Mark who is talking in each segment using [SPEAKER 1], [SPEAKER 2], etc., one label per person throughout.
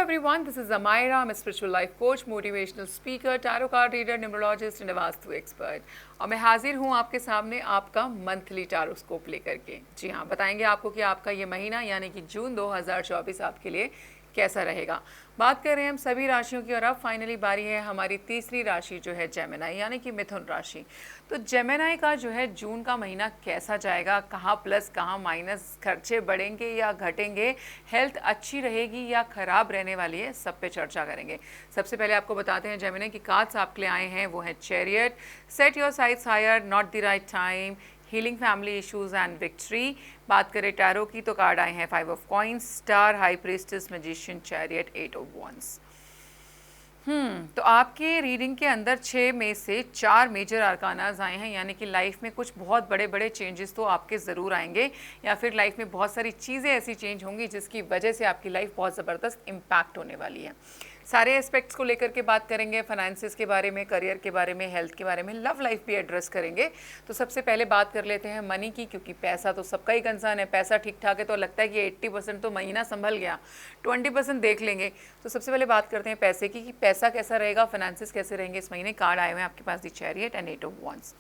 [SPEAKER 1] everyone, this is Amira. I'm a spiritual life coach, motivational speaker, tarot card reader, numerologist and a vastu expert. और मैं हाजिर हूँ आपके सामने आपका मंथली टारोस्कोप लेकर के। जी हाँ, बताएंगे आपको कि आपका ये महीना यानी कि जून 2024 आपके लिए कैसा रहेगा। बात कर रहे हैं हम सभी राशियों की और अब फाइनली बारी है हमारी तीसरी राशि जो है जेमिनाई यानी कि मिथुन राशि। तो जेमिनाई का जो है जून का महीना कैसा जाएगा, कहाँ प्लस कहाँ माइनस, खर्चे बढ़ेंगे या घटेंगे, हेल्थ अच्छी रहेगी या खराब रहने वाली है, सब पे चर्चा करेंगे। सबसे पहले आपको बताते हैं जेमिनाई की कार्ड्स आपके लिए आए हैं वो है chariot, set your sights higher, not the right time, healing family issues and victory. बात करें टैरो की तो कार्ड आए हैं 5 of coins, star, high priestess, magician, chariot, 8 of wands. तो आपके रीडिंग के अंदर 6 में से 4 मेजर आर्कानाज आए हैं, यानी कि लाइफ में कुछ बहुत बड़े बड़े चेंजेस तो आपके ज़रूर आएंगे या फिर लाइफ में बहुत सारी चीज़ें ऐसी चेंज होंगी जिसकी वजह से आपकी लाइफ बहुत ज़बरदस्त इम्पैक्ट होने वाली है। सारे एस्पेक्ट्स को लेकर के बात करेंगे, फाइनेंसिस के बारे में, करियर के बारे में, हेल्थ के बारे में, लव लाइफ भी एड्रेस करेंगे। तो सबसे पहले बात कर लेते हैं मनी की, क्योंकि पैसा तो सबका ही कंसर्न है। पैसा ठीक ठाक है तो लगता है कि 80% तो महीना संभल गया, 20% देख लेंगे। तो सबसे पहले बात करते हैं पैसे की कि पैसा कैसा रहेगा, फाइनेंसिस कैसे रहेंगे इस महीने। कार्ड आए हुए हैं आपके पास दी चैरियट एंड 8 ऑफ वॉन्ड्स।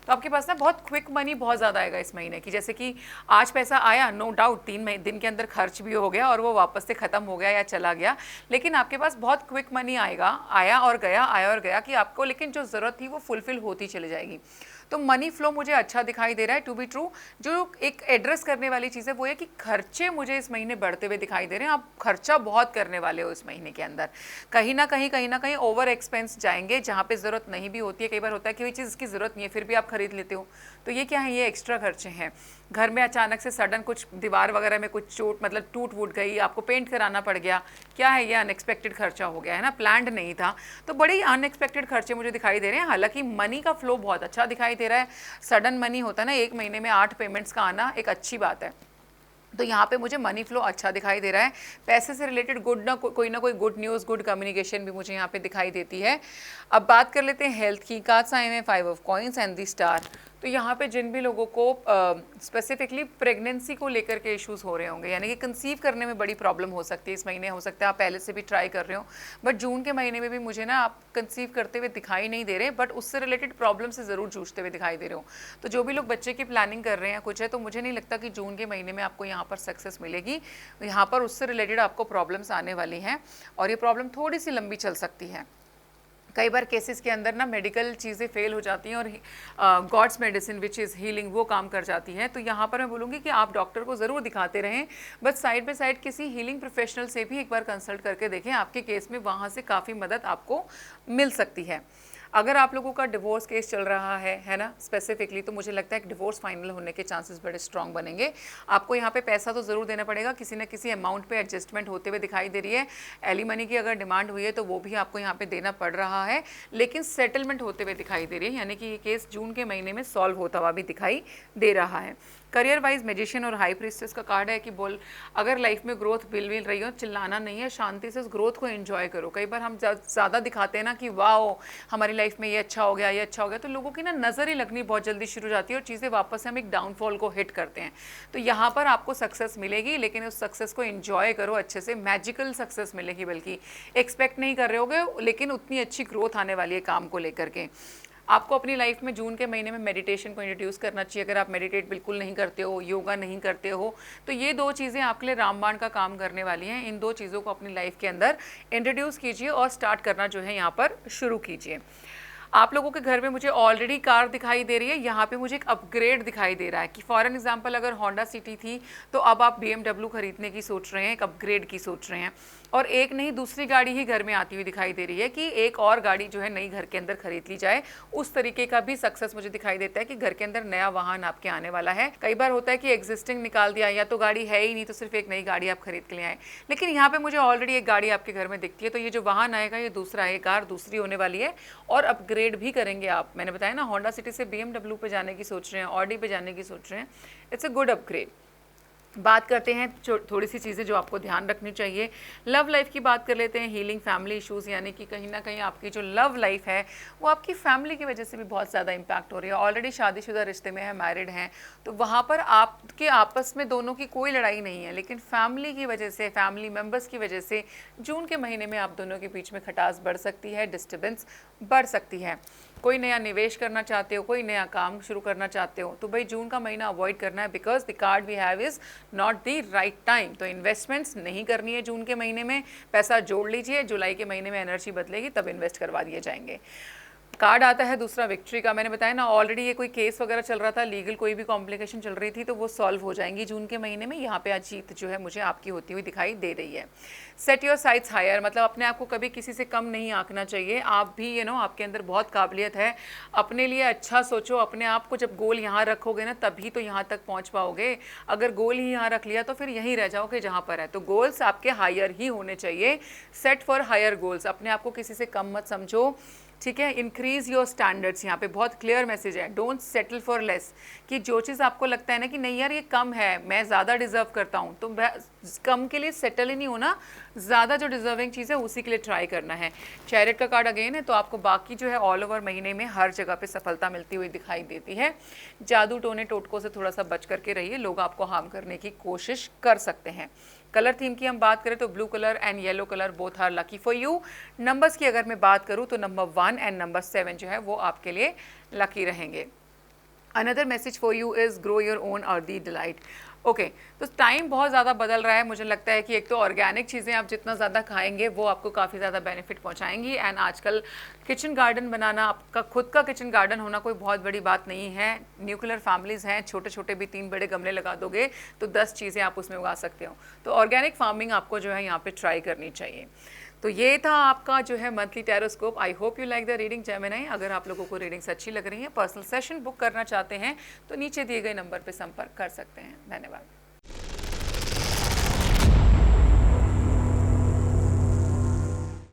[SPEAKER 1] तो आपके पास ना बहुत क्विक मनी बहुत ज़्यादा आएगा इस महीने की। जैसे कि आज पैसा आया, नो डाउट 3 दिन के अंदर खर्च भी हो गया और वो वापस से ख़त्म हो गया या चला गया, लेकिन आपके पास बहुत क्विक मनी आएगा, आया और गया कि आपको, लेकिन जो ज़रूरत थी वो फुलफिल होती चली जाएगी। तो मनी फ्लो मुझे अच्छा दिखाई दे रहा है। टू बी ट्रू, जो एक एड्रेस करने वाली चीज़ है वो है कि खर्चे मुझे इस महीने बढ़ते हुए दिखाई दे रहे हैं। आप खर्चा बहुत करने वाले हो इस महीने के अंदर, कहीं ना कहीं ओवर एक्सपेंस जाएंगे जहाँ पे ज़रूरत नहीं भी होती है। कई बार होता है कि कोई चीज़ की ज़रूरत नहीं है फिर भी आप खरीद लेते हो, तो ये क्या है, ये एक्स्ट्रा खर्चे हैं। घर में अचानक से सडन कुछ दीवार वगैरह में कुछ चोट मतलब टूट वूट गई, आपको पेंट कराना पड़ गया, क्या है ये अनएक्सपेक्टेड खर्चा हो गया है ना, प्लान्ड नहीं था। तो बड़े ही अनएक्सपेक्टेड खर्चे मुझे दिखाई दे रहे हैं। हालांकि मनी का फ्लो बहुत अच्छा दिखाई दे रहा है। सडन मनी होता है ना, एक महीने में 8 पेमेंट्स का आना एक अच्छी बात है। तो यहाँ पे मुझे मनी फ्लो अच्छा दिखाई दे रहा है। पैसे से रिलेटेड कोई ना कोई गुड न्यूज़, गुड कम्युनिकेशन भी मुझे यहाँ पे दिखाई देती है। अब बात कर लेते हैं हेल्थ की। कार्ड्स आए हैं 5 of coins and the star. तो यहाँ पे जिन भी लोगों को स्पेसिफिकली प्रेगनेंसी को लेकर के इश्यूज़ हो रहे होंगे, यानी कि कंसीव करने में बड़ी प्रॉब्लम हो सकती है इस महीने, हो सकता है आप पहले से भी ट्राई कर रहे हो, बट जून के महीने में भी मुझे ना आप कंसीव करते हुए दिखाई नहीं दे रहे, बट उससे रिलेटेड प्रॉब्लम से ज़रूर जूझते हुए दिखाई दे रहे हो। तो जो भी लोग बच्चे की प्लानिंग कर रहे हैं कुछ है, तो मुझे नहीं लगता कि जून के महीने में आपको यहाँ पर सक्सेस मिलेगी। यहाँ पर उससे रिलेटेड आपको प्रॉब्लम्स आने वाली हैं और ये प्रॉब्लम थोड़ी सी लंबी चल सकती है। कई बार केसेस के अंदर ना मेडिकल चीज़ें फेल हो जाती हैं और gods medicine which is healing वो काम कर जाती है। तो यहाँ पर मैं बोलूँगी कि आप डॉक्टर को ज़रूर दिखाते रहें, बट साइड बाय साइड किसी हीलिंग प्रोफेशनल से भी एक बार कंसल्ट करके देखें, आपके केस में वहाँ से काफ़ी मदद आपको मिल सकती है। अगर आप लोगों का डिवोर्स केस चल रहा है ना स्पेसिफिकली, तो मुझे लगता है कि डिवोर्स फाइनल होने के चांसेस बड़े स्ट्रांग बनेंगे। आपको यहाँ पे पैसा तो ज़रूर देना पड़ेगा, किसी न किसी अमाउंट पे एडजस्टमेंट होते हुए दिखाई दे रही है। एलिमनी की अगर डिमांड हुई है तो वो भी आपको यहाँ पे देना पड़ रहा है, लेकिन सेटलमेंट होते हुए दिखाई दे रही है, यानी कि ये केस जून के महीने में सॉल्व होता हुआ भी दिखाई दे रहा है। करियर वाइज मैजिशियन और हाई प्रीस्टेस का कार्ड है कि बोल अगर लाइफ में ग्रोथ मिल रही हो, चिल्लाना नहीं है, शांति से उस ग्रोथ को एंजॉय करो। कई बार हम ज़्यादा दिखाते हैं ना कि वाओ हमारी लाइफ में ये अच्छा हो गया, ये अच्छा हो गया, तो लोगों की ना नज़र ही लगनी बहुत जल्दी शुरू हो जाती है और चीज़ें वापस से हम एक डाउनफॉल को हिट करते हैं। तो यहाँ पर आपको सक्सेस मिलेगी, लेकिन उस सक्सेस को एंजॉय करो अच्छे से, मैजिकल सक्सेस मिलेगी, बल्कि एक्सपेक्ट नहीं कर रहे होगे, लेकिन उतनी अच्छी ग्रोथ आने वाली है काम को लेकर के। आपको अपनी लाइफ में जून के महीने में मेडिटेशन को इंट्रोड्यूस करना चाहिए। अगर आप मेडिटेट बिल्कुल नहीं करते हो, योगा नहीं करते हो, तो ये 2 चीज़ें आपके लिए रामबाण का काम करने वाली हैं। इन 2 चीज़ों को अपनी लाइफ के अंदर इंट्रोड्यूस कीजिए और स्टार्ट करना जो है यहाँ पर शुरू कीजिए। आप लोगों के घर में मुझे ऑलरेडी कार दिखाई दे रही है, यहाँ पे मुझे एक अपग्रेड दिखाई दे रहा है कि फॉर एन एग्जांपल अगर होंडा सिटी थी तो अब आप BMW खरीदने की सोच रहे हैं, एक अपग्रेड की सोच रहे हैं, और एक नहीं दूसरी गाड़ी ही घर में आती हुई दिखाई दे रही है कि एक और गाड़ी जो है नई घर के अंदर खरीद ली जाए। उस तरीके का भी सक्सेस मुझे दिखाई देता है कि घर के अंदर नया वाहन आपके आने वाला है। कई बार होता है कि एग्जिस्टिंग निकाल दिया, या तो गाड़ी है ही नहीं तो सिर्फ एक नई गाड़ी आप खरीद के ले आए, लेकिन यहाँ पे मुझे ऑलरेडी एक गाड़ी आपके घर में दिखती है। तो ये जो वाहन आएगा ये दूसरा है, कार दूसरी होने वाली है और अपग्रेड भी करेंगे आप। मैंने बताया ना, होंडा सिटी से BMW पे जाने की सोच रहे हैं, ऑडी पे जाने की सोच रहे हैं, इट्स अ गुड अपग्रेड। बात करते हैं थोड़ी सी चीज़ें जो आपको ध्यान रखनी चाहिए। लव लाइफ की बात कर लेते हैं, हीलिंग फैमिली इश्यूज़, यानी कि कहीं ना कहीं आपकी जो लव लाइफ है वो आपकी फैमिली की वजह से भी बहुत ज़्यादा इम्पैक्ट हो रही है। ऑलरेडी शादीशुदा रिश्ते में है, मैरिड हैं, तो वहाँ पर आपके आपस में दोनों की कोई लड़ाई नहीं है, लेकिन फैमिली की वजह से, फैमिली मेम्बर्स की वजह से जून के महीने में आप दोनों के बीच में खटास बढ़ सकती है, डिस्टर्बेंस बढ़ सकती है। कोई नया निवेश करना चाहते हो, कोई नया काम शुरू करना चाहते हो, तो भाई जून का महीना अवॉइड करना है, because the card we have is not the right time. तो इन्वेस्टमेंट्स नहीं करनी है जून के महीने में, पैसा जोड़ लीजिए, जुलाई के महीने में एनर्जी बदलेगी तब इन्वेस्ट करवा दिए जाएंगे। कार्ड आता है दूसरा विक्ट्री का। मैंने बताया ना ऑलरेडी ये कोई केस वगैरह चल रहा था, लीगल कोई भी कॉम्प्लिकेशन चल रही थी, तो वो सॉल्व हो जाएंगी जून के महीने में। यहाँ पे आज जीत जो है मुझे आपकी होती हुई दिखाई दे रही है। सेट योर साइट्स हायर, मतलब अपने आप को कभी किसी से कम नहीं आंकना चाहिए। आप भी आपके अंदर बहुत काबिलियत है, अपने लिए अच्छा सोचो। अपने आप को जब गोल यहाँ रखोगे ना तभी तो यहाँ तक पहुँच पाओगे। अगर गोल ही यहाँ रख लिया तो फिर यहीं रह जाओगे जहाँ पर है। तो गोल्स आपके हायर ही होने चाहिए, सेट फॉर हायर गोल्स। अपने आप को किसी से कम मत समझो, ठीक है। इंक्रीज योर स्टैंडर्ड्स, यहाँ पे बहुत क्लियर मैसेज है, डोंट सेटल फॉर लेस। कि जो चीज़ आपको लगता है ना कि नहीं यार ये कम है, मैं ज़्यादा डिजर्व करता हूँ, तो कम के लिए सेटल ही नहीं होना, ज़्यादा जो डिजर्विंग चीज़ है उसी के लिए ट्राई करना है। चैरिट का कार्ड अगेन है, तो आपको बाकी जो है ऑल ओवर महीने में हर जगह पे सफलता मिलती हुई दिखाई देती है। जादू टोने टोटकों से थोड़ा सा बच करके रहिए, लोग आपको हार्म करने की कोशिश कर सकते हैं। कलर थीम की हम बात करें तो blue colour and yellow colour both are lucky for you. Numbers की अगर मैं बात करूं तो नंबर 1 एंड नंबर 7 जो है वो आपके लिए लकी रहेंगे। Another message for you is grow your own earthy delight. Okay, तो टाइम बहुत ज़्यादा बदल रहा है। मुझे लगता है कि एक तो ऑर्गेनिक चीज़ें आप जितना ज़्यादा खाएंगे वो आपको काफ़ी ज़्यादा बेनिफिट पहुंचाएंगी। एंड आजकल किचन गार्डन बनाना, आपका खुद का किचन गार्डन होना कोई बहुत बड़ी बात नहीं है। न्यूक्लियर फैमिलीज़ हैं, छोटे छोटे भी 3 बड़े गमले लगा दोगे तो 10 चीज़ें आप उसमें उगा सकते हो। तो ऑर्गेनिक फार्मिंग आपको जो है यहाँ पर ट्राई करनी चाहिए। तो ये था आपका जो है monthly tarotscope. I hope you like the reading Gemini. अगर आप लोगों को रीडिंग्स अच्छी लग रही हैं, पर्सनल सेशन बुक करना चाहते हैं, तो नीचे दिए गए नंबर पर संपर्क कर सकते हैं। धन्यवाद।